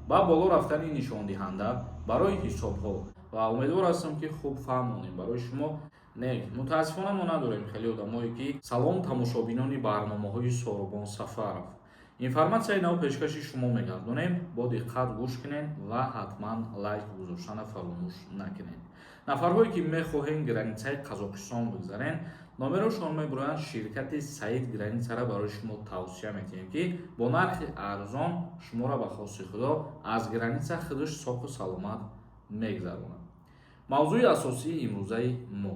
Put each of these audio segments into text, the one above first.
ба боло рафтани нишондиҳанда барои ҳисобҳо ва умедвор ҳастам ки хуб фаҳм монем барои шумо. Не, мутаассифона мо надорем хеле одамое ки салом тамошобинони барномаҳои Соробон Сафаров. Информатсияи нав пешкаши шумо мегардонем. Бо диққат гӯш кунед ва ҳатман лайк гузоштана фаромӯш накунед. Нафарҳое ки мехоҳем границаи Қазоқистон бигзарен, номерошон мебуроянд ширкати Саид границара барои шумо тавсия метиҳем ки бо нархи арзон шуморо ба хоси худо аз граница худаш соҳу саломат мегзаронад. мавзӯи асосии имрӯзаи мо: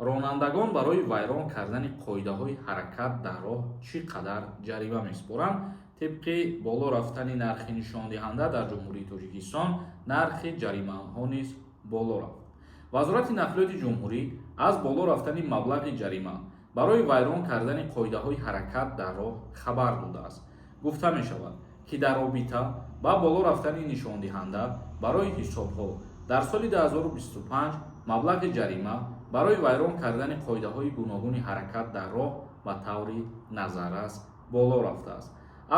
ронандагон барои вайрон кардани қоидаҳои ҳаракат дар роҳ чӣ қадар ҷарима меспоранд? Тибқи боло рафтани нархи нишондиҳанда дар ҷумҳурии Тоҷикистон нархи ҷаримаҳо низ боло рафт. вазорати нақлиёти ҷумҳурӣ аз боло рафтани маблағи ҷарима барои вайрон кардани қоидаҳои ҳаракат дар роҳ хабар додааст. гуфта мешавад ки дар робита ба боло рафтани нишондиҳанда барои ҳисобҳо дар соли 2025 маблағи ҷарима барои вайрон кардани қоидаҳои гуногуни ҳаракат дар роҳ ба таври назаррас боло рафтааст.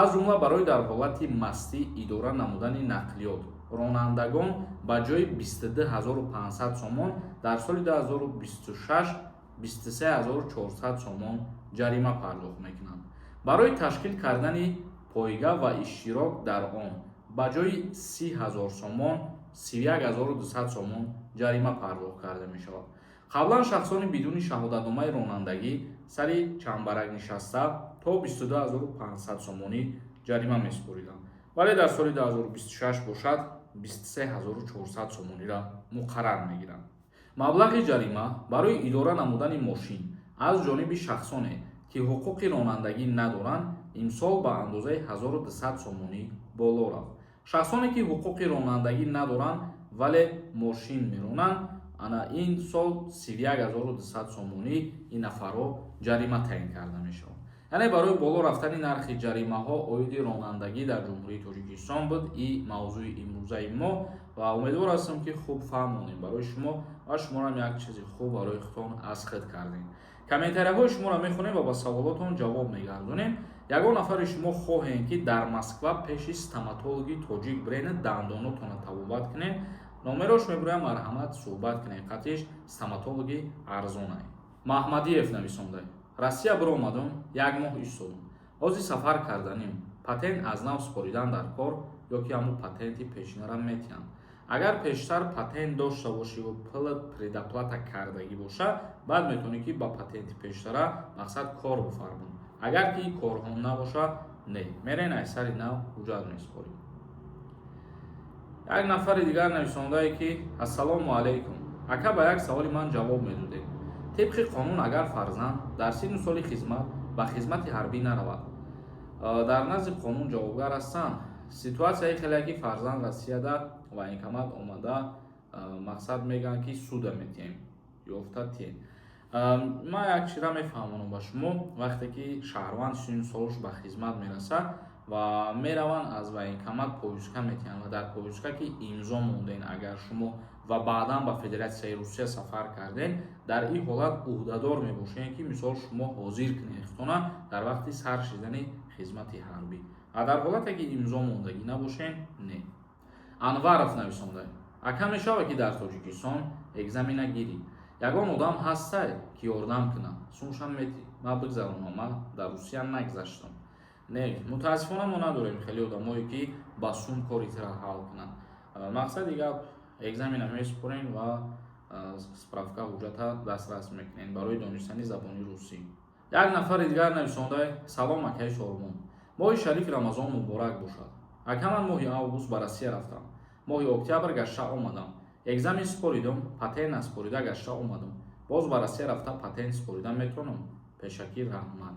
аз ҷумла барои дар ҳолати мастӣ идора намудани нақлиёт ронандагон ба ҷои 22500 сомон дар соли 2026 23400 сомон ҷарима пардохт мекунанд. барои ташкил кардани пойга ва иштирок дар он ба ҷои 30,000 сомон 31200 сомон ҷарима пардохт карда мешавад. қаблан шахсони бидуни шаҳодатномаи ронандагӣ сари чамбарак нишаста то 22500 сомонӣ ҷарима меспориданд, вале дар соли 2026 бошад 23400 сомониро муқаррар мегиранд. маблағи ҷарима барои идора намудани мошин аз ҷониби шахсоне ки ҳуқуқи ронандагӣ надоранд имсол ба андозаи 1200 сомонӣ боло рафт. шахсоне ки ҳуқуқи ронандагӣ надоранд вале мошин меронанд, ана ин сол 31200 сомонӣ ин нафарҳо ҷарима таъин карда мешавад. яъне барои боло рафтани нархи ҷаримаҳо оиди ронандагӣ дар ҷумҳурии Тоҷикистон буд ин мавзӯи имрӯзаи мо ва умедвор ҳастам ки хуб фаҳм монем барои шумо ва шумоам як чизи хуб барои худтон аз худ кардем. комментарияҳои шуморо мехонем ва ба саволотон ҷавоб мегардонем. ягон нафари шумо хоҳем ки дар Москва пеши стоматологи тоҷик бирен дандонотонро табобат кунед, номерош мебуроям марҳамат суҳбат кунед. қатиш стоматологи арзонай. Маҳмадиев нависонда: Россия биромадам, як моҳ истодам. ҳозир сафар карданим. патент аз нав споридан дар кор ё ки ҳамун патенти пешинара метиҳанд. агар пештар патент дошта бошӣ ва предоплата кардагӣ боша, баъд метавонӣ ки ба патенти пештара мақсад кор бифармоӣ. агар ки корҳон набоша, не мерен аз сари нав ҳуҷҷат меспорӣ. як нафари дигар нависондае ки ассалому алайкум, ака ба як саволи ман ҷавоб медодед. тибқи қонун агар фарзанд дар синну соли хизмат ба хизмати ҳарбӣ наравад, дар назди қонун ҷавобгар ҳастанд. ситуатсияи хеле ки фарзанд Россияда военкомат омада, мақсад мегӯянд ки суда метиҳем ёфта тиҳем. ман як чизра мефаҳмонам ба шумо. вақте ки шаҳрванд синну солаш ба хизмат мерасад ва мераванд аз военкомат повестка метиҳанд ва дар повестка ки имзо монден, агар шумо ва баъдан ба Федератсияи Русия сафар карден, дар ин ҳолат уҳдадор мебошед ки мисол шумо ҳозир кунед худтона дар вақти сар шидани хизмати ҳарбӣ, ва дар ҳолате ки имзо мондагӣ набошед, не. Анваров нависонда: ака мешавад ки дар Тоҷикистон экзамена гирӣ ягон одам ҳастай ки ёрдам кунад, сумшам метӣ. ман бигзаронам, ман дар Русия нагзаштам. Не, мутаассифона мо надорем хеле одамое ки ба сум кори тира ҳал кунанд. мақсади гап экзамена месупорен ва справка ҳуҷҷата дастрас мекунем барои донистани забони русӣ. як нафари дигар нависонда: салом акаи Соробон, моҳи шарифи Рамазон муборак бошад. ака ман моҳи август ба Россия рафтам, моҳи октябр гашта омадам, экзамен споридам, патент наспорида гашта омадам, боз ба Россия рафта патент спорида метавонам. пешакир раҳмат.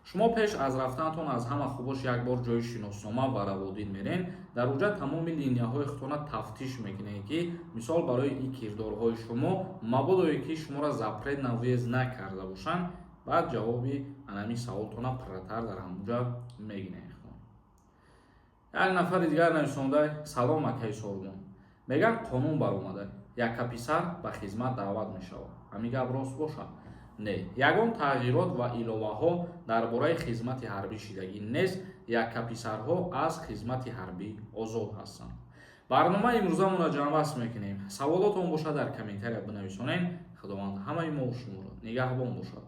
шумо пеш аз рафтанатон аз ҳама хубош як бор ҷои шиноснома ва раводид мерен, дар уҷа тамоми линияҳои худтона тафтиш мекунед ки мисол барои ин кирдорҳои шумо мабодое ки шуморо запрет навъез накарда бошанд, баъд ҷавоби анами саволтона пурратар дар ҳамуҷа мегинед. як нафари дигар нависонда: салом акаи Соробон, мегӯянд қонун баромада, яка писар ба хизмат даъват мешавад. ҳамин гап рост бошад? Не. ягон тағйирот ва иловаҳо дар бораи хизмати ҳарбӣ шидагӣ нест. яккаписарҳо аз хизмати ҳарбӣ озод ҳастанд. барномаи имрӯзамонро ҷамъбаст мекунем. Саволотон бошад дар комментария бинависонед. Худованд ҳамаи мо шуморо нигаҳбон бошад.